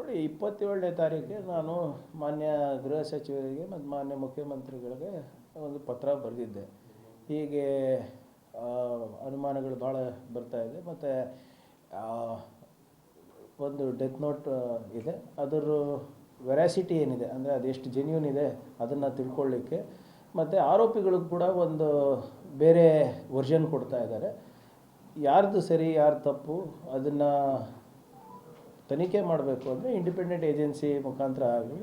ನೋಡಿ 27ನೇ ತಾರೀಕಿಗೆ ನಾನು ಮಾನ್ಯ ಗೃಹ ಸಚಿವರಿಗೆ ಮತ್ತು ಮಾನ್ಯ ಮುಖ್ಯಮಂತ್ರಿಗಳಿಗೆ ಒಂದು ಪತ್ರ ಬರೆದಿದ್ದೆ. ಹೀಗೆ ಅನುಮಾನಗಳು ಭಾಳ ಬರ್ತಾ ಇದೆ ಮತ್ತು ಒಂದು ಡೆತ್ ನೋಟ್ ಇದೆ, ಅದರ ವೆರಾಸಿಟಿ ಏನಿದೆ ಅಂದರೆ ಅದೆಷ್ಟು ಜೆನ್ಯೂನ್ ಇದೆ ಅದನ್ನು ತಿಳ್ಕೊಳ್ಳಿಕ್ಕೆ, ಮತ್ತು ಆರೋಪಿಗಳು ಕೂಡ ಒಂದು ಬೇರೆ ವರ್ಷನ್ ಕೊಡ್ತಾ ಇದ್ದಾರೆ. ಯಾರ್ದು ಸರಿ ಯಾರು ತಪ್ಪು ಅದನ್ನು ತನಿಖೆ ಮಾಡಬೇಕು ಅಂದರೆ ಇಂಡಿಪೆಂಡೆಂಟ್ ಏಜೆನ್ಸಿ ಮುಖಾಂತರ ಆಗಲಿ,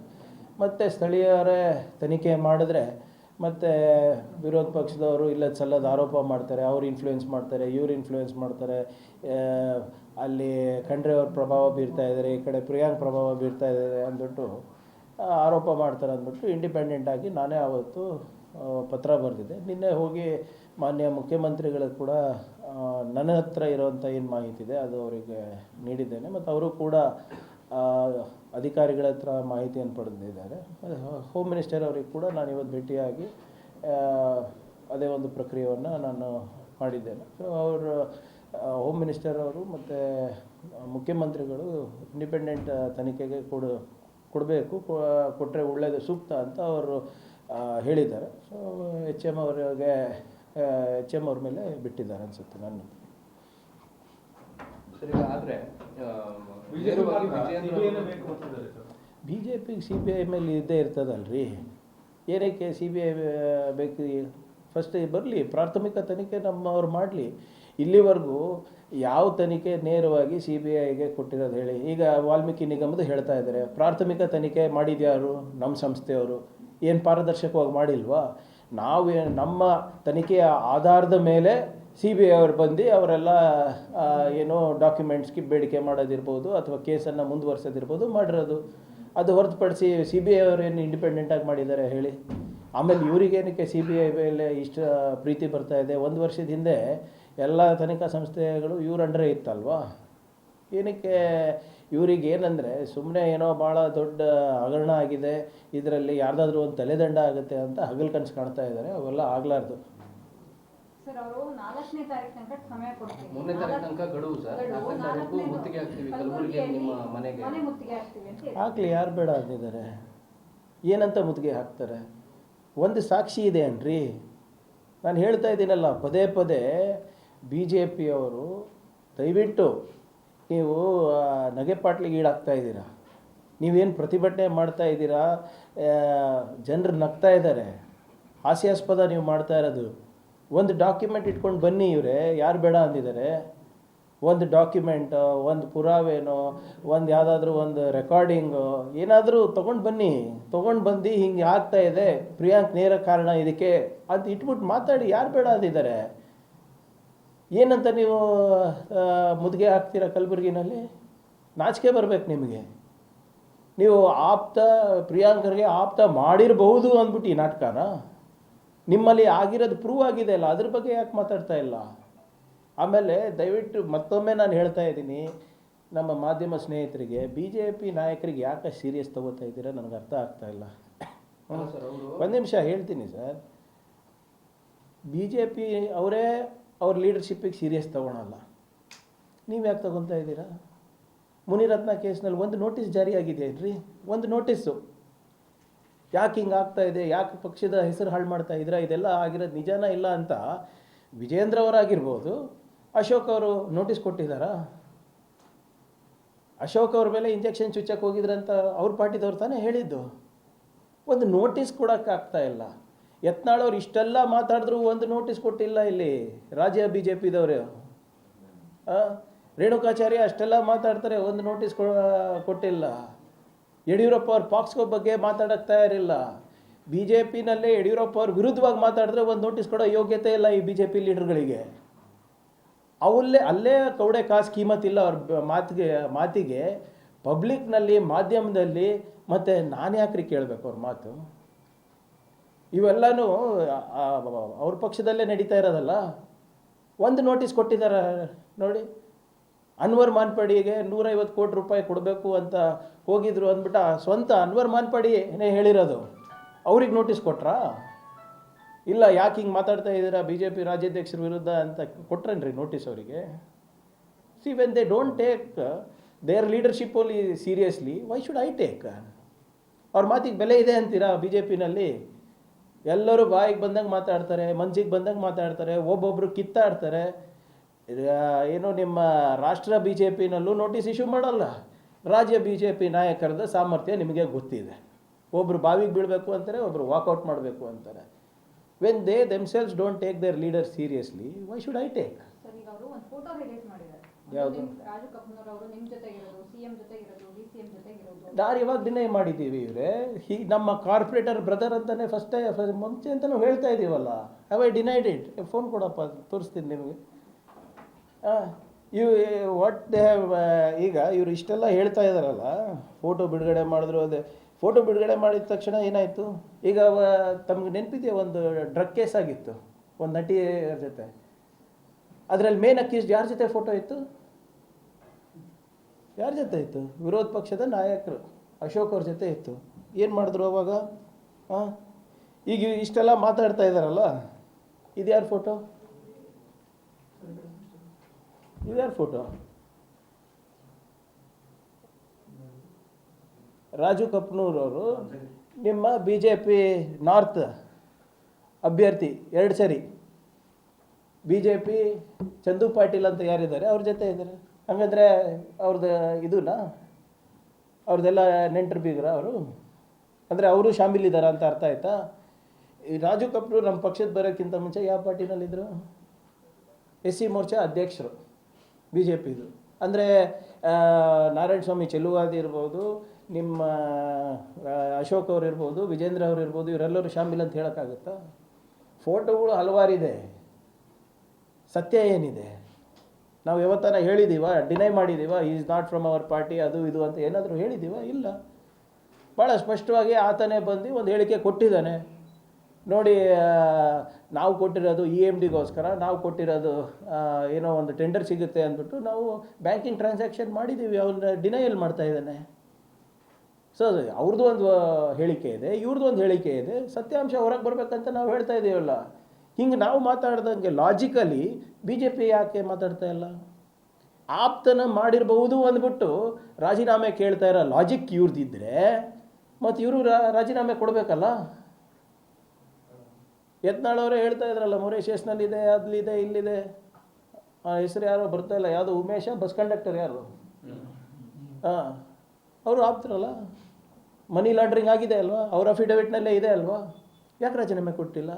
ಮತ್ತು ಸ್ಥಳೀಯರೇ ತನಿಖೆ ಮಾಡಿದ್ರೆ ಮತ್ತು ವಿರೋಧ ಪಕ್ಷದವರು ಇಲ್ಲದ ಸಲ್ಲದ ಆರೋಪ ಮಾಡ್ತಾರೆ, ಅವ್ರು ಇನ್ಫ್ಲೂಯೆನ್ಸ್ ಮಾಡ್ತಾರೆ, ಇವ್ರು ಇನ್ಫ್ಲೂಯೆನ್ಸ್ ಮಾಡ್ತಾರೆ, ಅಲ್ಲಿ ಖಂಡ್ರೆ ಅವ್ರ ಪ್ರಭಾವ ಬೀರ್ತಾ ಇದ್ದಾರೆ, ಈ ಕಡೆ ಪ್ರಿಯಾಂಕ್ ಪ್ರಭಾವ ಬೀರ್ತಾ ಇದ್ದಾರೆ ಅಂದ್ಬಿಟ್ಟು ಆರೋಪ ಮಾಡ್ತಾರೆ ಅಂದ್ಬಿಟ್ಟು ಇಂಡಿಪೆಂಡೆಂಟಾಗಿ ನಾನೇ ಆವತ್ತು ಪತ್ರ ಬರೆದಿದ್ದೆ. ನಿನ್ನೆ ಹೋಗಿ ಮಾನ್ಯ ಮುಖ್ಯಮಂತ್ರಿಗಳಿಗೆ ಕೂಡ ನನ್ನ ಹತ್ರ ಇರೋವಂಥ ಏನು ಮಾಹಿತಿ ಇದೆ ಅದು ಅವರಿಗೆ ನೀಡಿದ್ದೇನೆ, ಮತ್ತು ಅವರು ಕೂಡ ಅಧಿಕಾರಿಗಳ ಹತ್ರ ಮಾಹಿತಿಯನ್ನು ಪಡೆದಿದ್ದಾರೆ. ಹೋಮ್ ಮಿನಿಸ್ಟರ್ ಅವರಿಗೆ ಕೂಡ ನಾನು ಇವತ್ತು ಭೇಟಿಯಾಗಿ ಅದೇ ಒಂದು ಪ್ರಕ್ರಿಯೆಯನ್ನು ನಾನು ಮಾಡಿದ್ದೇನೆ. ಸೊ ಅವರು ಹೋಮ್ ಮಿನಿಸ್ಟರ್ ಅವರು ಮತ್ತು ಮುಖ್ಯಮಂತ್ರಿಗಳು ಇಂಡಿಪೆಂಡೆಂಟ್ ತನಿಖೆಗೆ ಕೊಡಬೇಕು, ಕೊಟ್ಟರೆ ಒಳ್ಳೆಯದು ಸೂಕ್ತ ಅಂತ ಅವರು ಹೇಳಿದ್ದಾರೆ. ಸೊ ಎಚ್ ಎಮ್ ಅವ್ರ ಮೇಲೆ ಬಿಟ್ಟಿದ್ದಾರೆ ಅನಿಸುತ್ತೆ ನನ್ನ. ಆದರೆ ಬಿ ಜೆ ಪಿಗೆ ಸಿ ಬಿ ಐ ಮೇಲೆ ಇದ್ದೇ ಇರ್ತದಲ್ರಿ, ಏನಕ್ಕೆ ಸಿ ಬಿ ಐ ಬೇಕು? ಫಸ್ಟ್ ಬರಲಿ, ಪ್ರಾಥಮಿಕ ತನಿಖೆ ನಮ್ಮವ್ರು ಮಾಡಲಿ. ಇಲ್ಲಿವರೆಗೂ ಯಾವ ತನಿಖೆ ನೇರವಾಗಿ ಸಿ ಬಿ ಐಗೆ ಕೊಟ್ಟಿರೋದು ಹೇಳಿ? ಈಗ ವಾಲ್ಮೀಕಿ ನಿಗಮದ ಹೇಳ್ತಾ ಇದ್ದಾರೆ, ಪ್ರಾಥಮಿಕ ತನಿಖೆ ಮಾಡಿದ್ಯಾರು? ನಮ್ಮ ಸಂಸ್ಥೆಯವರು. ಏನು ಪಾರದರ್ಶಕವಾಗಿ ಮಾಡಿಲ್ವಾ? ನಾವು ನಮ್ಮ ತನಿಖೆಯ ಆಧಾರದ ಮೇಲೆ ಸಿ ಬಿ ಐ ಅವರು ಬಂದು ಅವರೆಲ್ಲ ಏನೋ ಡಾಕ್ಯುಮೆಂಟ್ಸ್ಗೆ ಬೇಡಿಕೆ ಮಾಡೋದಿರ್ಬೋದು ಅಥವಾ ಕೇಸನ್ನು ಮುಂದುವರ್ಸೋದಿರ್ಬೋದು ಮಾಡಿರೋದು. ಅದು ಹೊರತುಪಡಿಸಿ ಸಿ ಬಿ ಐ ಅವರು ಏನು ಇಂಡಿಪೆಂಡೆಂಟಾಗಿ ಮಾಡಿದ್ದಾರೆ ಹೇಳಿ? ಆಮೇಲೆ ಇವರಿಗೇನಕ್ಕೆ ಸಿ ಬಿ ಐ ಮೇಲೆ ಇಷ್ಟು ಪ್ರೀತಿ ಬರ್ತಾ ಇದೆ? 1 ವರ್ಷದ ಹಿಂದೆ ಎಲ್ಲ ತನಿಖಾ ಸಂಸ್ಥೆಗಳು ಇವ್ರ ಅಂಡರೇ ಇತ್ತಲ್ವಾ? ಏನಕ್ಕೆ ಇವ್ರಿಗೆ ಏನಂದರೆ ಸುಮ್ಮನೆ ಏನೋ ಭಾಳ ದೊಡ್ಡ ಹಗರಣ ಆಗಿದೆ, ಇದರಲ್ಲಿ ಯಾರ್ದಾದ್ರೂ ಒಂದು ತಲೆದಂಡ ಆಗುತ್ತೆ ಅಂತ ಹಗಲು ಕನಸು ಕಾಣ್ತಾ ಇದ್ದಾರೆ. ಅವೆಲ್ಲ ಆಗಲಾರ್ದು. ಸರ್, ಅವರು 4ನೇ ತಾರೀಕು ತನಕ ಸಮಯ ಕೊಡ್ತೀವಿ. 3ನೇ ತಾರೀಕು ತನಕ ಗಡುವು ಸರ್. 4ನೇ ತಾರೀಕು ಮುತ್ತಿಗೆ ಹಾಕ್ತೀವಿ, ಕಲಬುರಗಿ ನಿಮ್ಮ ಮನೆಗೆ ಮುತ್ತಿಗೆ ಹಾಕ್ತೀವಿ ಅಂತ ಹಾಕ್ಲಿ, ಯಾರು ಬೇಡ ಅಂದಿದ್ದಾರೆ? ಏನಂತ ಮುತ್ತಿಗೆ ಹಾಕ್ತಾರೆ? ಒಂದು ಸಾಕ್ಷಿ ಇದೆ ಅನ್ರಿ. ನಾನು ಹೇಳ್ತಾ ಇದ್ದೀನಲ್ಲ ಪದೇ ಪದೇ, ಬಿ ಜೆ ಪಿಯವರು ದಯವಿಟ್ಟು ನೀವು ನಗೆಪಾಟ್ಲಿಗೆ ಈಡಾಗ್ತಾ ಇದ್ದೀರಾ. ನೀವೇನು ಪ್ರತಿಭಟನೆ ಮಾಡ್ತಾ ಇದ್ದೀರಾ, ಜನರು ನಗ್ತಾ ಇದ್ದಾರೆ, ಹಾಸ್ಯಾಸ್ಪದ ನೀವು ಮಾಡ್ತಾ ಇರೋದು. ಒಂದು ಡಾಕ್ಯುಮೆಂಟ್ ಇಟ್ಕೊಂಡು ಬನ್ನಿ, ಇವರೇ ಯಾರು ಬೇಡ ಅಂದಿದ್ದಾರೆ? ಒಂದು ಡಾಕ್ಯುಮೆಂಟು, ಒಂದು ಪುರಾವೆನೋ, ಒಂದು ಯಾವುದಾದ್ರೂ ಒಂದು ರೆಕಾರ್ಡಿಂಗು ಏನಾದರೂ ತೊಗೊಂಡು ಬಂದು ಹಿಂಗೆ ಆಗ್ತಾ ಇದೆ, ಪ್ರಿಯಾಂಕ್ ನೇರ ಕಾರಣ ಇದಕ್ಕೆ ಅಂತ ಇಟ್ಬಿಟ್ಟು ಮಾತಾಡಿ. ಯಾರು ಬೇಡ ಅಂದಿದ್ದಾರೆ? ಏನಂತ ನೀವು ಮುದ್ಗೆ ಹಾಕ್ತೀರಾ ಕಲಬುರಗಿನಲ್ಲಿ? ನಾಚಿಕೆ ಬರಬೇಕು ನಿಮಗೆ. ನೀವು ಪ್ರಿಯಾಂಕರಿಗೆ ಆಪ್ತ ಮಾಡಿರಬಹುದು ಅಂದ್ಬಿಟ್ಟು ಈ ನಾಟಕನ ನಿಮ್ಮಲ್ಲಿ ಆಗಿರೋದು ಪ್ರೂವ್ ಆಗಿದೆ ಅಲ್ಲ, ಅದ್ರ ಬಗ್ಗೆ ಯಾಕೆ ಮಾತಾಡ್ತಾ ಇಲ್ಲ? ಆಮೇಲೆ ದಯವಿಟ್ಟು ಮತ್ತೊಮ್ಮೆ ನಾನು ಹೇಳ್ತಾ ಇದ್ದೀನಿ ನಮ್ಮ ಮಾಧ್ಯಮ ಸ್ನೇಹಿತರಿಗೆ, ಬಿ ಜೆ ಪಿ ನಾಯಕರಿಗೆ ಯಾಕೆ ಸೀರಿಯಸ್ ತಗೋತಾ ಇದ್ದೀರಾ ನನಗೆ ಅರ್ಥ ಆಗ್ತಾ ಇಲ್ಲ. ಒಂದು ನಿಮಿಷ ಹೇಳ್ತೀನಿ ಸರ್. ಬಿ ಜೆ ಪಿ ಅವರೇ ಅವ್ರ ಲೀಡರ್ಶಿಪ್ಪಿಗೆ ಸೀರಿಯಸ್ ತೊಗೊಳಲ್ಲ, ನೀವು ಯಾಕೆ ತೊಗೊತಾ ಇದ್ದೀರಾ? ಮುನಿರತ್ನ ಕೇಸ್ನಲ್ಲಿ ಒಂದು ನೋಟಿಸ್ ಜಾರಿಯಾಗಿದೆ ರೀ, ಒಂದು ನೋಟಿಸ್ಸು. ಯಾಕೆ ಹಿಂಗೆ ಆಗ್ತಾ ಇದೆ, ಯಾಕೆ ಪಕ್ಷದ ಹೆಸರು ಹಾಳು ಮಾಡ್ತಾ ಇದ್ದೀರಾ, ಇದೆಲ್ಲ ಆಗಿರೋದು ನಿಜಾನ ಇಲ್ಲ ಅಂತ ವಿಜೇಂದ್ರ ಅವರಾಗಿರ್ಬೋದು, ಅಶೋಕ್ ಅವರು ನೋಟಿಸ್ ಕೊಟ್ಟಿದ್ದಾರಾ? ಅಶೋಕ್ ಅವ್ರ ಮೇಲೆ ಇಂಜೆಕ್ಷನ್ ಚುಚ್ಚಕ್ಕೆ ಹೋಗಿದ್ರಂತ ಅವ್ರ ಪಾರ್ಟಿದವ್ರು ತಾನೇ ಹೇಳಿದ್ದು. ಒಂದು ನೋಟಿಸ್ ಕೊಡೋಕ್ಕೆ ಆಗ್ತಾ ಇಲ್ಲ. ಯತ್ನಾಳ್ ಅವ್ರು ಇಷ್ಟೆಲ್ಲ ಮಾತಾಡಿದ್ರು ಒಂದು ನೋಟಿಸ್ ಕೊಟ್ಟಿಲ್ಲ ಇಲ್ಲಿ ರಾಜ್ಯ ಬಿ ಜೆ ಪಿದವರು. ರೇಣುಕಾಚಾರ್ಯ ಅಷ್ಟೆಲ್ಲ ಮಾತಾಡ್ತಾರೆ, ಒಂದು ನೋಟಿಸ್ ಕೊಟ್ಟಿಲ್ಲ. ಯಡಿಯೂರಪ್ಪ ಅವ್ರ ಪಾಕ್ಸ್ಕೋ ಬಗ್ಗೆ ಮಾತಾಡೋಕ್ಕೆ ತಯಾರಿಲ್ಲ. ಬಿ ಜೆ ಪಿನಲ್ಲೇ ಯಡಿಯೂರಪ್ಪ ಅವ್ರ ವಿರುದ್ಧವಾಗಿ ಮಾತಾಡಿದ್ರೆ ಒಂದು ನೋಟಿಸ್ ಕೊಡೋ ಯೋಗ್ಯತೆ ಇಲ್ಲ ಈ ಬಿ ಜೆ ಪಿ ಲೀಡರ್ಗಳಿಗೆ. ಅಲ್ಲೇ ಕೌಡೆ ಕಾಸು ಕೀಮತ್ತಿಲ್ಲ ಅವ್ರ ಮಾತಿಗೆ ಪಬ್ಲಿಕ್ನಲ್ಲಿ, ಮಾಧ್ಯಮದಲ್ಲಿ. ಮತ್ತು ನಾನು ಯಾಕ್ರಿ ಕೇಳಬೇಕು ಅವ್ರ ಮಾತು? ಇವೆಲ್ಲನೂ ಅವ್ರ ಪಕ್ಷದಲ್ಲೇ ನಡೀತಾ ಇರೋದಲ್ಲ. ಒಂದು ನೋಟಿಸ್ ಕೊಟ್ಟಿದ್ದಾರೆ ನೋಡಿ, ಅನ್ವರ್ ಮಾನ್ಪಡಿಗೆ 150 ಕೋಟಿ ರೂಪಾಯಿ ಕೊಡಬೇಕು ಅಂತ ಹೋಗಿದ್ರು ಅಂದ್ಬಿಟ್ಟು ಸ್ವಂತ ಅನ್ವರ್ ಮಾನ್ಪಡಿನೇ ಹೇಳಿರೋದು. ಅವ್ರಿಗೆ ನೋಟಿಸ್ ಕೊಟ್ರಾ? ಇಲ್ಲ, ಯಾಕೆ ಹಿಂಗೆ ಮಾತಾಡ್ತಾ ಇದ್ದೀರಾ ಬಿ ಜೆ ಪಿ ರಾಜ್ಯಾಧ್ಯಕ್ಷರ ವಿರುದ್ಧ ಅಂತ ಕೊಟ್ರೇನ್ರಿ ನೋಟಿಸ್ ಅವರಿಗೆ? See when they don't take their leadership only seriously, why should I take? ಅವ್ರ ಮಾತಿಗೆ ಬೆಲೆ ಇದೆ ಅಂತೀರಾ ಬಿ ಜೆ ಪಿನಲ್ಲಿ? ಎಲ್ಲರೂ ಬಾಯಿಗೆ ಬಂದಂಗೆ ಮಾತಾಡ್ತಾರೆ, ಮನ್ಸಿಗೆ ಬಂದಂಗೆ ಮಾತಾಡ್ತಾರೆ, ಒಬ್ಬೊಬ್ಬರು ಕಿತ್ತಾಡ್ತಾರೆ. ಏನು ನಿಮ್ಮ ರಾಷ್ಟ್ರ ಬಿ ಜೆ ಪಿನಲ್ಲೂ ನೋಟಿಸ್ ಇಶ್ಯೂ ಮಾಡಲ್ಲ, ರಾಜ್ಯ ಬಿ ಜೆ ಪಿ ನಾಯಕರದ ಸಾಮರ್ಥ್ಯ ನಿಮಗೆ ಗೊತ್ತಿದೆ. ಒಬ್ಬರು ಬಾವಿಗೆ ಬೀಳಬೇಕು ಅಂತಾರೆ, ಒಬ್ಬರು ವಾಕೌಟ್ ಮಾಡಬೇಕು ಅಂತಾರೆ. When they themselves don't take their leader seriously, why should I take? Sir, ಈಗ ಅವರು ಒಂದು ಫೋಟೋ ರಿಲೀಸ್ ಮಾಡಿದ್ದಾರೆ. ಯಾವುದು? ರಾಜು ಕಪೂರ್ ಅವರು ನಿಮ್ಮ ಜೊತೆಗಿರೋದು, ಸಿಎಂ ಜೊತೆಗಿರೋದು, ಡಿ.ಸಿ.ಎಂ ಜೊತೆಗಿರೋದು. ನಾವು ಇವಾಗ ಡಿನೈ ಮಾಡಿದ್ದೀವಿ ಇವರೇ. ಹೀಗೆ ನಮ್ಮ ಕಾರ್ಪೊರೇಟರ್ ಬ್ರದರ್ ಅಂತಲೇ ಮುಂಚೆ ಅಂತ ನಾವು ಹೇಳ್ತಾ ಇದ್ದೀವಲ್ಲ. Have I denied it? Phone ಕೊಡಪ್ಪ, ತೋರಿಸ್ತೀನಿ ನಿಮಗೆ. ಇವು ವಾಟ್ ದೇ ಹ್ಯಾವ್. ಈಗ ಇವರು ಇಷ್ಟೆಲ್ಲ ಹೇಳ್ತಾ ಇದ್ದಾರಲ್ಲ, ಫೋಟೋ ಬಿಡುಗಡೆ ಮಾಡಿದ್ರು. ಅದೇ ಫೋಟೋ ಬಿಡುಗಡೆ ಮಾಡಿದ ತಕ್ಷಣ ಏನಾಯಿತು? ಈಗ ತಮ್ಗೆ ನೆನಪಿದೆಯಾ, ಒಂದು ಡ್ರಗ್ ಕೇಸ್ ಆಗಿತ್ತು ಒಂದು ನಟಿಯರ ಜೊತೆ. ಅದರಲ್ಲಿ ಮೇನ್ ಅಕ್ಯೂಸ್ಡ್ ಯಾರ ಜೊತೆ ಫೋಟೋ ಇತ್ತು? ಯಾರ ಜೊತೆ ಇತ್ತು? ವಿರೋಧ ಪಕ್ಷದ ನಾಯಕರು ಅಶೋಕ್ ಅವ್ರ ಜೊತೆ ಇತ್ತು. ಏನು ಮಾಡಿದ್ರು ಅವಾಗ? ಈಗ ಇಷ್ಟೆಲ್ಲ ಮಾತಾಡ್ತಾ ಇದ್ದಾರಲ್ಲ, ಇದು ಯಾರ ಫೋಟೋ? ಇದು ಯಾರ ಫೋಟೋ? ರಾಜು ಕಪ್ನೂರ್ ಅವರು ನಿಮ್ಮ ಬಿ ಜೆ ಪಿ ನಾರ್ತ್ ಅಭ್ಯರ್ಥಿ 2 ಸರಿ. B J P Chandu Patil ಅಂತ ಯಾರಿದ್ದಾರೆ ಅವ್ರ ಜೊತೆ ಇದ್ದಾರೆ. ಹಂಗಂದರೆ ಅವ್ರದ್ದು ಇದೂನಾ? ಅವ್ರದ್ದೆಲ್ಲ ನೆಂಟರು ಬೀಗ್ರ ಅವರು? ಅಂದರೆ ಅವರು ಶಾಮೀಲಿದ್ದಾರೆ ಅಂತ ಅರ್ಥ ಆಯ್ತಾ? ಈ ರಾಜು ಕಪ್ನೂರ್ ನಮ್ಮ ಪಕ್ಷದ ಬರೋಕ್ಕಿಂತ ಮುಂಚೆ ಯಾವ ಪಾರ್ಟಿನಲ್ಲಿದ್ದರು? ಎಸ್ ಸಿ ಮೋರ್ಚಾ ಅಧ್ಯಕ್ಷರು ಬಿ ಜೆ ಪಿದು. ಅಂದರೆ ನಾರಾಯಣ ಸ್ವಾಮಿ ಚೆಲುವಾದಿ ಇರ್ಬೋದು, ನಿಮ್ಮ ಅಶೋಕ್ ಅವ್ರು ಇರ್ಬೋದು, ವಿಜೇಂದ್ರ ಅವ್ರು ಇರ್ಬೋದು, ಇವರೆಲ್ಲರೂ ಶಾಮೀಲ್ ಅಂತ ಹೇಳೋಕ್ಕಾಗುತ್ತಾ? ಫೋಟೋಗಳು ಹಲವಾರಿದೆ, ಸತ್ಯ ಏನಿದೆ? ನಾವು ಯಾವತ್ತಾನ ಹೇಳಿದ್ದೀವ? ಡಿನೈ ಮಾಡಿದ್ದೀವ? Is not from our party ಅದು ಇದು ಅಂತ ಏನಾದರೂ ಹೇಳಿದ್ದೀವ? ಇಲ್ಲ. ಭಾಳ ಸ್ಪಷ್ಟವಾಗಿ ಆತನೇ ಬಂದು ಒಂದು ಹೇಳಿಕೆ ಕೊಟ್ಟಿದ್ದಾನೆ. ನೋಡಿ, ನಾವು ಕೊಟ್ಟಿರೋದು EMDಗೋಸ್ಕರ, ನಾವು ಕೊಟ್ಟಿರೋದು ಏನೋ ಒಂದು ಟೆಂಡರ್ ಸಿಗುತ್ತೆ ಅಂದ್ಬಿಟ್ಟು ನಾವು ಬ್ಯಾಂಕಿಂಗ್ ಟ್ರಾನ್ಸಾಕ್ಷನ್ ಮಾಡಿದ್ದೀವಿ. ಅವನ್ನ ಡಿನೈಯಲ್ ಮಾಡ್ತಾ ಇದ್ದಾನೆ. ಸೊ ಅವ್ರದ್ದು ಒಂದು ಹೇಳಿಕೆ ಇದೆ, ಇವ್ರದ್ದು ಒಂದು ಹೇಳಿಕೆ ಇದೆ. ಸತ್ಯಾಂಶ ಹೊರಗೆ ಬರಬೇಕಂತ ನಾವು ಹೇಳ್ತಾ ಇದ್ದೀವಲ್ಲ. ಹಿಂಗೆ ನಾವು ಮಾತಾಡ್ದಂಗೆ ಲಾಜಿಕಲಿ ಬಿ ಜೆ ಪಿ ಯಾಕೆ ಮಾತಾಡ್ತಾ ಇಲ್ಲ? ಆಪ್ತನ ಮಾಡಿರ್ಬಹುದು ಅಂದ್ಬಿಟ್ಟು ರಾಜೀನಾಮೆ ಕೇಳ್ತಾ ಇರೋ ಲಾಜಿಕ್ ಇವ್ರದ್ದಿದ್ರೆ ಮತ್ತು ಇವರು ರಾಜೀನಾಮೆ ಕೊಡಬೇಕಲ್ಲ. ಯತ್ನಾಳವರೇ ಹೇಳ್ತಾ ಇದ್ರಲ್ಲ, ಮೊರೇಷಿಯಸ್ನಲ್ಲಿದೆ, ಅಲ್ಲಿದೆ, ಇಲ್ಲಿದೆ. ಹೆಸರು ಯಾರೋ ಬರ್ತಾ ಇಲ್ಲ, ಯಾವುದೋ ಉಮೇಶ, ಬಸ್ ಕಂಡಕ್ಟರ್ ಯಾರು? ಅವರು ಆಪ್ತರಲ್ಲ. ಮನಿ ಲಾಂಡ್ರಿಂಗ್ ಆಗಿದೆ ಅಲ್ವಾ? ಅವ್ರ ಅಫಿಡವಿಟ್ನಲ್ಲೇ ಇದೆ ಅಲ್ವಾ? ಯಾಕೆ ರಾಜೀನಾಮೆ ಕೊಟ್ಟಿಲ್ಲ?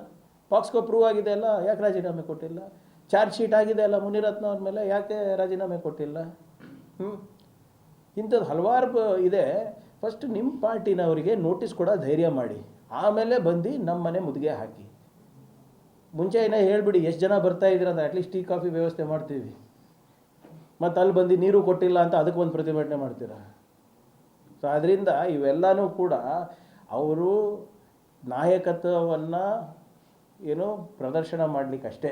ಪಾಕ್ಸ್ಕೋ ಪ್ರೂವ್ ಆಗಿದೆ ಅಲ್ಲ, ಯಾಕೆ ರಾಜೀನಾಮೆ ಕೊಟ್ಟಿಲ್ಲ? ಚಾರ್ಜ್ ಶೀಟ್ ಆಗಿದೆ ಅಲ್ಲ ಮುನಿರತ್ನ ಅವ್ರ ಮೇಲೆ, ಯಾಕೆ ರಾಜೀನಾಮೆ ಕೊಟ್ಟಿಲ್ಲ? ಇಂಥದ್ದು ಹಲವಾರು ಇದೆ. ಫಸ್ಟ್ ನಿಮ್ಮ ಪಾರ್ಟಿನವರಿಗೆ ನೋಟಿಸ್ ಕೊಡೋ ಧೈರ್ಯ ಮಾಡಿ, ಆಮೇಲೆ ಬಂದು ನಮ್ಮ ಮನೆ ಮುದ್ಗೆ ಹಾಕಿ. ಮುಂಚೆ ಏನೇ ಹೇಳ್ಬಿಡಿ, ಎಷ್ಟು ಜನ ಬರ್ತಾ ಇದ್ದೀರ ಅಂತ ಅಟ್ಲೀಸ್ಟ್ ಟೀ ಕಾಫಿ ವ್ಯವಸ್ಥೆ ಮಾಡ್ತೀವಿ. ಮತ್ತು ಅಲ್ಲಿ ಬಂದು ನೀರು ಕೊಟ್ಟಿಲ್ಲ ಅಂತ ಅದಕ್ಕೆ ಒಂದು ಪ್ರತಿಭಟನೆ ಮಾಡ್ತೀರಾ? ಸೊ ಅದರಿಂದ ಇವೆಲ್ಲನೂ ಕೂಡ ಅವರು ನಾಯಕತ್ವವನ್ನು ಏನೋ ಪ್ರದರ್ಶನ ಮಾಡಲಿಕ್ಕಷ್ಟೇ.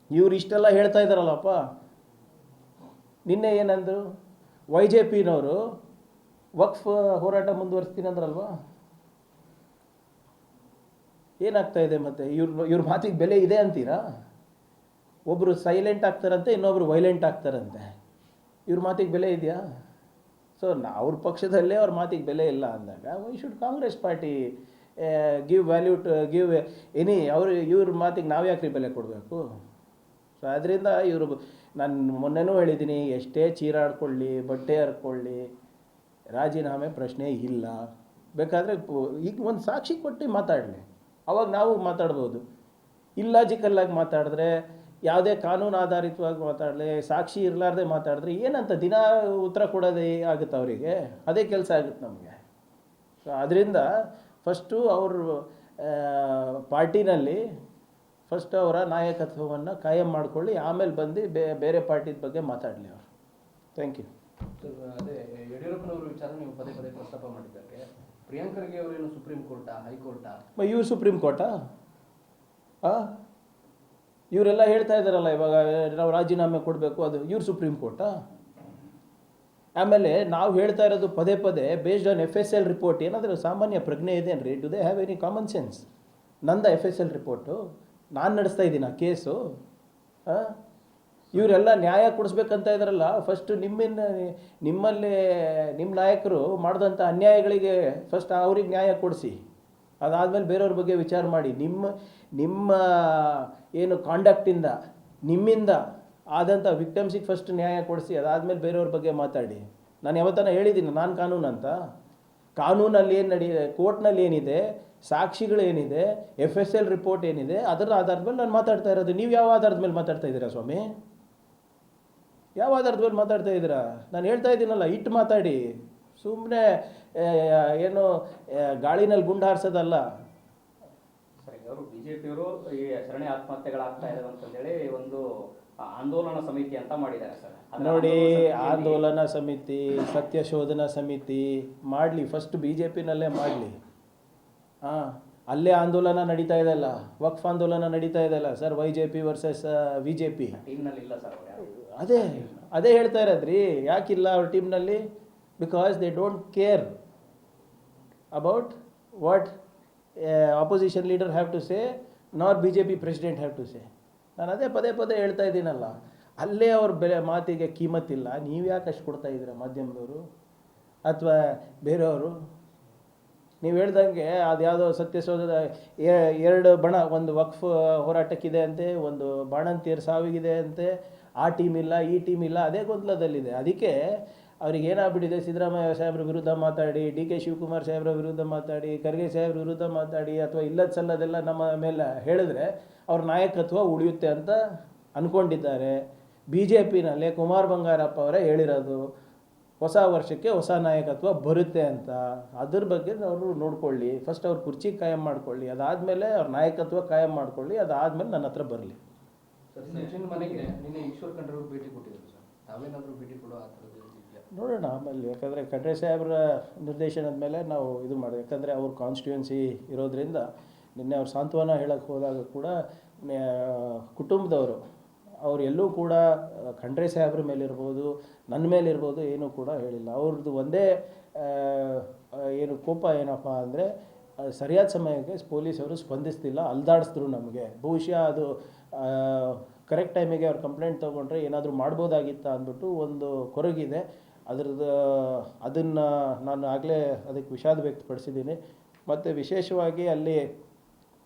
ಇವ್ರು ಇಷ್ಟೆಲ್ಲ ಹೇಳ್ತಾ ಇದ್ದಾರಲ್ಲಪ್ಪ. ನಿನ್ನೆ ಏನಂದರು? YJPನವರು ವಕ್ಫ್ ಹೋರಾಟ ಮುಂದುವರಿಸ್ತೀನಿ ಅಂದ್ರಲ್ವಾ? ಏನಾಗ್ತಾ ಇದೆ ಮತ್ತೆ? ಇವ್ರ ಮಾತಿಗೆ ಬೆಲೆ ಇದೆ ಅಂತೀರಾ? ಒಬ್ಬರು ಸೈಲೆಂಟ್ ಆಗ್ತಾರಂತೆ, ಇನ್ನೊಬ್ರು ವೈಲೆಂಟ್ ಆಗ್ತಾರಂತೆ. ಇವ್ರ ಮಾತಿಗೆ ಬೆಲೆ ಇದೆಯಾ? ಸೊ ಅವ್ರ ಪಕ್ಷದಲ್ಲೇ ಅವ್ರ ಮಾತಿಗೆ ಬೆಲೆ ಇಲ್ಲ ಅಂದಾಗ why should Congress party give value to give any ಇವ್ರ ಮಾತಿಗೆ ನಾವು ಯಾಕ್ರಿ ಬೆಲೆ ಕೊಡಬೇಕು? ಸೊ ಅದರಿಂದ ಇವರು, ನಾನು ಮೊನ್ನೆನೂ ಹೇಳಿದ್ದೀನಿ, ಎಷ್ಟೇ ಚೀರಾಡ್ಕೊಳ್ಳಿ, ಬಟ್ಟೆ ಹರ್ಕೊಳ್ಳಿ, ರಾಜೀನಾಮೆ ಪ್ರಶ್ನೆ ಇಲ್ಲ. ಬೇಕಾದರೆ ಈಗ ಒಂದು ಸಾಕ್ಷಿ ಕೊಟ್ಟು ಮಾತಾಡಲಿ, ಅವಾಗ ನಾವು ಮಾತಾಡ್ಬೋದು. ಇಲ್ಲಾಜಿಕಲ್ಲಾಗಿ ಮಾತಾಡಿದ್ರೆ, ಯಾವುದೇ ಕಾನೂನು ಆಧಾರಿತವಾಗಿ ಮಾತಾಡಲಿ, ಸಾಕ್ಷಿ ಇರಲಾರ್ದೆ ಮಾತಾಡಿದ್ರೆ ಏನಂತ ದಿನ ಉತ್ತರ ಕೊಡೋದೇ ಆಗುತ್ತೆ ಅವರಿಗೆ? ಅದೇ ಕೆಲಸ ಆಗುತ್ತೆ ನಮಗೆ. ಸೊ ಅದರಿಂದ ಫಸ್ಟು ಅವ್ರ ಪಾರ್ಟಿನಲ್ಲಿ ಫಸ್ಟ್ ಅವರ ನಾಯಕತ್ವವನ್ನು ಕಾಯಂ ಮಾಡ್ಕೊಳ್ಳಿ, ಆಮೇಲೆ ಬಂದು ಬೇರೆ ಪಾರ್ಟಿದ ಬಗ್ಗೆ ಮಾತಾಡಲಿ ಅವರು. Thank you. ಅದೇ ಯಡಿಯೂರಪ್ಪನವರು ವಿಚಾರ ನೀವು ಪದೇ ಪದೇ ಪ್ರಸ್ತಾಪ ಮಾಡಿದ್ದಾರೆ. ಪ್ರಿಯಾಂಕ್ ಖರ್ಗೆ ಅವರೇನು ಸುಪ್ರೀಂ ಕೋರ್ಟಾ, ಹೈಕೋರ್ಟಾ? ಇವ್ರು ಸುಪ್ರೀಂ ಕೋರ್ಟಾ? ಇವರೆಲ್ಲ ಹೇಳ್ತಾ ಇದ್ದಾರಲ್ಲ ಇವಾಗ ನಾವು ರಾಜೀನಾಮೆ ಕೊಡಬೇಕು, ಅದು ಇವ್ರು ಸುಪ್ರೀಂ ಕೋರ್ಟಾ? ಆಮೇಲೆ ನಾವು ಹೇಳ್ತಾ ಇರೋದು ಪದೇ ಪದೇ ಬೇಸ್ಡ್ ಆನ್ FSL ರಿಪೋರ್ಟ್. ಏನಾದರೂ ಸಾಮಾನ್ಯ ಪ್ರಜ್ಞೆ ಇದೆಯೇನ್ರಿ? Do they have any common sense? ನಂದ FSL ರಿಪೋರ್ಟು ನಾನು ನಡೆಸ್ತಾ ಇದ್ದೀನಿ ಆ ಕೇಸು. ಇವರೆಲ್ಲ ನ್ಯಾಯ ಕೊಡಿಸ್ಬೇಕಂತ ಇದ್ದಾರಲ್ಲ, ಫಸ್ಟ್ ನಿಮ್ಮಲ್ಲಿ ನಿಮ್ಮ ನಾಯಕರು ಮಾಡಿದಂಥ ಅನ್ಯಾಯಗಳಿಗೆ ಫಸ್ಟ್ ಅವ್ರಿಗೆ ನ್ಯಾಯ ಕೊಡಿಸಿ, ಅದಾದಮೇಲೆ ಬೇರೆಯವ್ರ ಬಗ್ಗೆ ವಿಚಾರ ಮಾಡಿ. ನಿಮ್ಮ ಏನು ಕಾಂಡಕ್ಟಿಂದ ನಿಮ್ಮಿಂದ ಆದಂಥ ವಿಕ್ಟಮ್ಸಿಗೆ ಫಸ್ಟ್ ನ್ಯಾಯ ಕೊಡಿಸಿ, ಅದಾದಮೇಲೆ ಬೇರೆಯವ್ರ ಬಗ್ಗೆ ಮಾತಾಡಿ. ನಾನು ಯಾವತ್ತನ ಹೇಳಿದ್ದೀನಿ ನಾನು ಕಾನೂನು ಅಂತ? ಕಾನೂನಲ್ಲಿ ಏನು ನಡೀದೆ, ಕೋರ್ಟ್ನಲ್ಲಿ ಏನಿದೆ, ಸಾಕ್ಷಿಗಳೇನಿದೆ, FSL ರಿಪೋರ್ಟ್ ಏನಿದೆ, ಅದರ ಆಧಾರದ ಮೇಲೆ ನಾನು ಮಾತಾಡ್ತಾ ಇರೋದು. ನೀವು ಯಾವ ಆಧಾರದ ಮೇಲೆ ಮಾತಾಡ್ತಾ ಇದ್ದೀರಾ ಸ್ವಾಮಿ? ಯಾವ ಆಧಾರದ ಮೇಲೆ ಮಾತಾಡ್ತಾ ಇದ್ದೀರಾ? ನಾನು ಹೇಳ್ತಾ ಇದ್ದೀನಲ್ಲ, ಇಟ್ಟು ಮಾತಾಡಿ, ಸುಮ್ಮನೆ ಏನು ಗಾಳಿನಲ್ಲಿ ಗುಂಡು ಹಾರಿಸೋದಲ್ಲ. ಸರಿ, ಅವರು ಬಿಜೆಪಿಯವರು ಈ ಸರಣಿ ಆತ್ಮಹತ್ಯೆಗಳಾಗ್ತಾ ಇದಾವೆ ಅಂತಂದೇಳಿ ಒಂದು ಆಂದೋಲನ ಸಮಿತಿ ಅಂತ ಮಾಡಿದ್ದಾರೆ ಸರ್. ನೋಡಿ, ಆಂದೋಲನ ಸಮಿತಿ, ಸತ್ಯ ಶೋಧನಾ ಸಮಿತಿ ಮಾಡಲಿ, ಫಸ್ಟ್ BJPನಲ್ಲೇ ಮಾಡಲಿ. ಅಲ್ಲೇ ಆಂದೋಲನ ನಡೀತಾ ಇದೆಯಲ್ಲ, ವಕ್ಫ್ ಆಂದೋಲನ ನಡೀತಾ ಇದೆಯಲ್ಲ ಸರ್, YJP ವರ್ಸಸ್ VJP. ಟೀಮ್ನಲ್ಲಿ ಇಲ್ಲ ಸರ್ ಅವರು. ಅದೇ ಹೇಳ್ತಾ ಇರೋದ್ರಿ, ಯಾಕಿಲ್ಲ ಅವ್ರ ಟೀಮ್ನಲ್ಲಿ? Because they don't care about what opposition leader have to say, not BJP president have to say. ನಾನು ಅದೇ ಪದೇ ಹೇಳ್ತಾ ಇದ್ದೀನಲ್ಲ, ಅಲ್ಲೇ ಅವ್ರ ಮಾತಿಗೆ ಕೀಮತ್ತಿಲ್ಲ. ನೀವು ಯಾಕೆ ಅಷ್ಟು ಕೊಡ್ತಾ ಇದ್ದೀರಾ ಮಾಧ್ಯಮದವರು ಅಥವಾ ಬೇರೆಯವರು? ನೀವು ಹೇಳ್ದಂಗೆ ಅದು ಯಾವುದೋ ಸತ್ಯಶೋಧದ 2 ಬಣ, ಒಂದು ವಕ್ಫ್ ಹೋರಾಟಕ್ಕಿದೆ ಅಂತೆ, ಒಂದು ಬಾಣಂತಿಯರ ಸಾವಿಗಿದೆ ಅಂತೆ, ಆ ಟೀಮ್ ಇಲ್ಲ ಈ ಟೀಮ್ ಇಲ್ಲ, ಅದೇ ಗೊಂದಲದಲ್ಲಿದೆ. ಅದಕ್ಕೆ ಅವ್ರಿಗೆ ಏನಾಗ್ಬಿಟ್ಟಿದೆ, ಸಿದ್ದರಾಮಯ್ಯ ಸಾಹೇಬ್ರ ವಿರುದ್ಧ ಮಾತಾಡಿ, DK ಶಿವಕುಮಾರ್ ಸಾಹೇಬ್ರ ವಿರುದ್ಧ ಮಾತಾಡಿ, ಖರ್ಗೆ ಸಾಹೇಬ್ರ ವಿರುದ್ಧ ಮಾತಾಡಿ, ಅಥವಾ ಇಲ್ಲದ ಸಲ್ಲದೆಲ್ಲ ನಮ್ಮ ಮೇಲೆ ಹೇಳಿದ್ರೆ ಅವ್ರ ನಾಯಕತ್ವ ಉಳಿಯುತ್ತೆ ಅಂತ ಅಂದ್ಕೊಂಡಿದ್ದಾರೆ. BJPನಲ್ಲಿ ಕುಮಾರ್ ಬಂಗಾರಪ್ಪ ಅವರೇ ಹೇಳಿರೋದು, ಹೊಸ ವರ್ಷಕ್ಕೆ ಹೊಸ ನಾಯಕತ್ವ ಬರುತ್ತೆ ಅಂತ. ಅದ್ರ ಬಗ್ಗೆ ಅವರು ನೋಡ್ಕೊಳ್ಳಿ, ಫಸ್ಟ್ ಅವ್ರ ಕುರ್ಚಿ ಕಾಯಂ ಮಾಡ್ಕೊಳ್ಳಿ, ಅದಾದಮೇಲೆ ಅವ್ರ ನಾಯಕತ್ವ ಕಾಯಂ ಮಾಡ್ಕೊಳ್ಳಿ, ಅದಾದಮೇಲೆ ನನ್ನ ಹತ್ರ ಬರಲಿ. ಸಚಿನ್ ಮನೆಗೆ ನಿನ್ನೆ ಈಶ್ವರ್ ಖಂಡ್ರೆ ಅವರು ಭೇಟಿ ಕೊಟ್ಟಿದ್ರು ಸರ್, ತಾವೇನಾದರೂ ಭೇಟಿ ಕೊಡೋ ಆ ಥರದ್ದು ಇದೆಯಾ? ನೋಡೋಣ ಆಮೇಲೆ, ಯಾಕಂದರೆ ಖಂಡ್ರೆ ಸಾಹೇಬ್ರ ನಿರ್ದೇಶನದ ಮೇಲೆ ನಾವು ಇದು ಮಾಡೋದು. ಯಾಕಂದರೆ ಅವ್ರ ಕಾನ್ಸ್ಟಿಟ್ಯೂನ್ಸಿ ಇರೋದ್ರಿಂದ ನಿನ್ನೆ ಅವ್ರು ಸಾಂತ್ವನ ಹೇಳಕ್ಕೆ ಹೋದಾಗ ಕೂಡ ಕುಟುಂಬದವರು ಅವ್ರು ಎಲ್ಲೂ ಕೂಡ ಖಂಡ್ರೆ ಸಾಹೇಬ್ರ ಮೇಲಿರ್ಬೋದು, ನನ್ನ ಮೇಲಿರ್ಬೋದು, ಏನೂ ಕೂಡ ಹೇಳಿಲ್ಲ. ಅವ್ರದ್ದು ಒಂದೇ ಏನು ಕೋಪ ಏನಪ್ಪ ಅಂದರೆ, ಸರಿಯಾದ ಸಮಯಕ್ಕೆ ಪೊಲೀಸವರು ಸ್ಪಂದಿಸ್ತಿಲ್ಲ, ಅಲ್ದಾಡಿಸಿದ್ರು ನಮಗೆ. ಬಹುಶಃ ಅದು ಕರೆಕ್ಟ್ ಟೈಮಿಗೆ ಅವ್ರು ಕಂಪ್ಲೇಂಟ್ ತೊಗೊಂಡ್ರೆ ಏನಾದರೂ ಮಾಡ್ಬೋದಾಗಿತ್ತ ಅಂದ್ಬಿಟ್ಟು ಒಂದು ಕೊರಗಿದೆ. ಅದನ್ನು ನಾನು ಆಗಲೇ ಅದಕ್ಕೆ ವಿಷಾದ ವ್ಯಕ್ತಪಡಿಸಿದ್ದೀನಿ. ಮತ್ತು ವಿಶೇಷವಾಗಿ ಅಲ್ಲಿ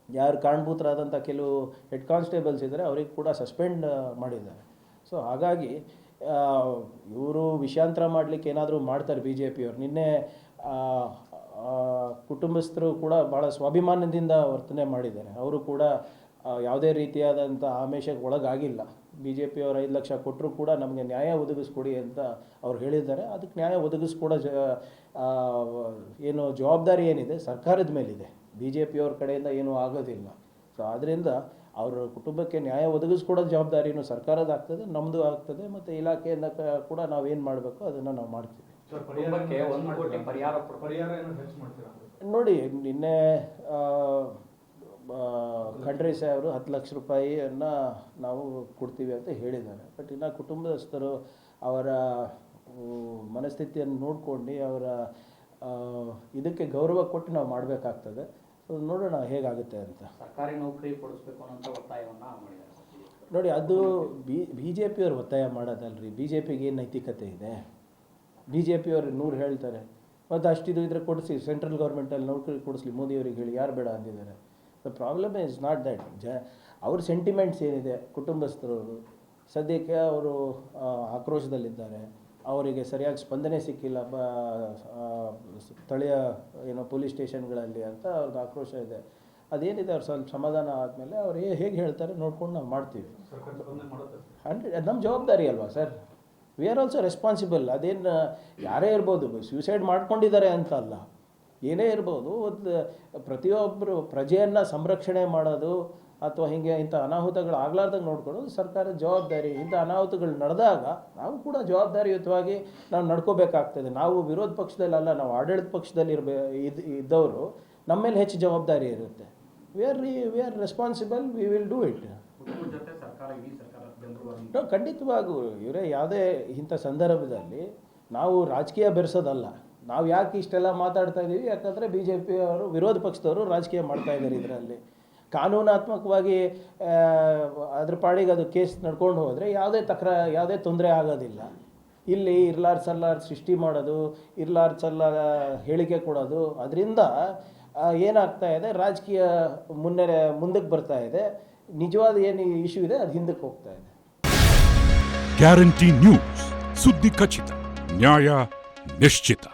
ಯಾರು ಕಾರಣಭೂತರಾದಂಥ ಕೆಲವು ಹೆಡ್ ಕಾನ್ಸ್ಟೇಬಲ್ಸ್ ಇದ್ದಾರೆ, ಅವ್ರಿಗೆ ಕೂಡ ಸಸ್ಪೆಂಡ್ ಮಾಡಿದ್ದಾರೆ. ಸೊ ಹಾಗಾಗಿ ಇವರು ವಿಷಯಾಂತರ ಮಾಡಲಿಕ್ಕೆ ಏನಾದರೂ ಮಾಡ್ತಾರೆ BJPಯವರು. ನಿನ್ನೆ ಕುಟುಂಬಸ್ಥರು ಕೂಡ ಭಾಳ ಸ್ವಾಭಿಮಾನದಿಂದ ವರ್ತನೆ ಮಾಡಿದ್ದಾರೆ. ಅವರು ಕೂಡ ಯಾವುದೇ ರೀತಿಯಾದಂಥ ಆಮಿಷಕ್ಕೆ ಒಳಗಾಗಿಲ್ಲ. BJPಯವರು 5 ಲಕ್ಷ ಕೊಟ್ಟರು ಕೂಡ ನಮಗೆ ನ್ಯಾಯ ಒದಗಿಸ್ಕೊಡಿ ಅಂತ ಅವ್ರು ಹೇಳಿದ್ದಾರೆ. ಅದಕ್ಕೆ ನ್ಯಾಯ ಒದಗಿಸ್ಕೊಡೋ ಏನು ಜವಾಬ್ದಾರಿ ಏನಿದೆ ಸರ್ಕಾರದ ಮೇಲಿದೆ, BJPಯವ್ರ ಕಡೆಯಿಂದ ಏನೂ ಆಗೋದಿಲ್ಲ. ಸೊ ಆದ್ದರಿಂದ ಅವರ ಕುಟುಂಬಕ್ಕೆ ನ್ಯಾಯ ಒದಗಿಸ್ಕೊಡೋ ಜವಾಬ್ದಾರಿನೂ ಸರ್ಕಾರದಾಗ್ತದೆ, ನಮ್ಮದು ಆಗ್ತದೆ, ಮತ್ತು ಇಲಾಖೆಯಿಂದ ಕೂಡ ನಾವೇನು ಮಾಡಬೇಕು ಅದನ್ನು ನಾವು ಮಾಡ್ತೀವಿ. ನೋಡಿ, ನಿನ್ನೆ ಖಂಡ್ರೆ ಸಾಹೇಬರು 10 ಲಕ್ಷ ರೂಪಾಯಿಯನ್ನು ನಾವು ಕೊಡ್ತೀವಿ ಅಂತ ಹೇಳಿದ್ದಾರೆ. ಬಟ್ ಇನ್ನು ಕುಟುಂಬಸ್ಥರು ಅವರ ಮನಸ್ಥಿತಿಯನ್ನು ನೋಡ್ಕೊಂಡು ಅವರ ಇದಕ್ಕೆ ಗೌರವ ಕೊಟ್ಟು ನಾವು ಮಾಡಬೇಕಾಗ್ತದೆ. ಸೊ ನೋಡೋಣ ಹೇಗಾಗುತ್ತೆ ಅಂತ. ಸರ್ಕಾರಿ ನೌಕರಿ ಕೊಡಿಸ್ಬೇಕು ಅನ್ನೋ ಒತ್ತಾಯವನ್ನು ಮಾಡಿದ್ದಾರೆ. ನೋಡಿ, ಅದು BJPಯವ್ರು ಒತ್ತಾಯ ಮಾಡೋದಲ್ರಿ. BJPಗೆ ಏನು ನೈತಿಕತೆ ಇದೆ? BJPಯವ್ರು 100 ಹೇಳ್ತಾರೆ, ಮತ್ತು ಅಷ್ಟಿದು ಇದ್ರೆ ಕೊಡಿಸಿ, ಸೆಂಟ್ರಲ್ ಗೌರ್ಮೆಂಟಲ್ಲಿ ನೌಕರಿ ಕೊಡಿಸ್ಲಿ ಮೋದಿಯವರಿಗೆ ಹೇಳಿ, ಯಾರು ಬೇಡ ಅಂದಿದ್ದಾರೆ? The problem is not that. ಅವ್ರ ಸೆಂಟಿಮೆಂಟ್ಸ್ ಏನಿದೆ, ಕುಟುಂಬಸ್ಥರವರು ಸದ್ಯಕ್ಕೆ ಅವರು ಆಕ್ರೋಶದಲ್ಲಿದ್ದಾರೆ. ಅವರಿಗೆ ಸರಿಯಾಗಿ ಸ್ಪಂದನೆ ಸಿಕ್ಕಿಲ್ಲ ಸ್ಥಳೀಯ ಪೊಲೀಸ್ ಸ್ಟೇಷನ್ಗಳಲ್ಲಿ ಅಂತ ಅವ್ರದ್ದು ಆಕ್ರೋಶ ಇದೆ. ಅದೇನಿದೆ ಅವ್ರು ಸ್ವಲ್ಪ ಸಮಾಧಾನ ಆದಮೇಲೆ ಅವ್ರು ಹೇಗೆ ಹೇಳ್ತಾರೆ ನೋಡ್ಕೊಂಡು ನಾವು ಮಾಡ್ತೀವಿ. 100 ನಮ್ಮ ಜವಾಬ್ದಾರಿ ಅಲ್ವಾ sir? We are also responsible. ಅದೇನು ಯಾರೇ ಇರ್ಬೋದು, ಸೂಸೈಡ್ ಮಾಡ್ಕೊಂಡಿದ್ದಾರೆ ಅಂತ ಅಲ್ಲ, ಏನೇ ಇರ್ಬೋದು. ಒಂದು ಪ್ರತಿಯೊಬ್ಬರು ಪ್ರಜೆಯನ್ನು ಸಂರಕ್ಷಣೆ ಮಾಡೋದು ಅಥವಾ ಹೀಗೆ ಇಂಥ ಅನಾಹುತಗಳು ಆಗ್ಲಾರ್ದಂಗೆ ನೋಡ್ಕೊಳ್ಳೋದು ಸರ್ಕಾರದ ಜವಾಬ್ದಾರಿ. ಇಂಥ ಅನಾಹುತಗಳು ನಡೆದಾಗ ನಾವು ಕೂಡ ಜವಾಬ್ದಾರಿಯುತವಾಗಿ ನಾವು ನಡ್ಕೋಬೇಕಾಗ್ತದೆ. ನಾವು ವಿರೋಧ ಪಕ್ಷದಲ್ಲಲ್ಲ, ನಾವು ಆಡಳಿತ ಪಕ್ಷದಲ್ಲಿ ಇದ್ದವರು, ನಮ್ಮ ಮೇಲೆ ಹೆಚ್ಚು ಜವಾಬ್ದಾರಿ ಇರುತ್ತೆ. We are responsible, we will do it. ಖಂಡಿತವಾಗೂ ಇವರೇ ಯಾವುದೇ ಇಂಥ ಸಂದರ್ಭದಲ್ಲಿ ನಾವು ರಾಜಕೀಯ ಬೆರೆಸೋದಲ್ಲ. ನಾವು ಯಾಕೆ ಇಷ್ಟೆಲ್ಲ ಮಾತಾಡ್ತಾ ಇದ್ದೀವಿ? ಯಾಕಂದರೆ BJPಯವರು ವಿರೋಧ ಪಕ್ಷದವರು ರಾಜಕೀಯ ಮಾಡ್ತಾ ಇದ್ದಾರೆ ಇದರಲ್ಲಿ. ಕಾನೂನಾತ್ಮಕವಾಗಿ ಅದ್ರ ಪಾಡಿಗೆ ಅದು ಕೇಸ್ ನಡ್ಕೊಂಡು ಹೋದರೆ ಯಾವುದೇ ತೊಂದರೆ ಆಗೋದಿಲ್ಲ. ಇಲ್ಲಿ ಇರ್ಲಾರ್ ಸಲ್ಲಾರ್ ಸೃಷ್ಟಿ ಮಾಡೋದು, ಇರ್ಲಾರ್ ಸಲ್ಲಾರ ಹೇಳಿಕೆ ಕೊಡೋದು, ಅದರಿಂದ ಏನಾಗ್ತಾ ಇದೆ, ರಾಜಕೀಯ ಮುಂದಕ್ಕೆ ಬರ್ತಾ ಇದೆ. ನಿಜವಾದ ಏನು ಇಶ್ಯೂ ಇದೆ ಅದು ಹಿಂದಕ್ಕೆ ಹೋಗ್ತಾ ಇದೆ. ಗ್ಯಾರಂಟಿ ನ್ಯೂಸ್, ಸುದ್ದಿ ಖಚಿತ, ನ್ಯಾಯ ನಿಶ್ಚಿತ.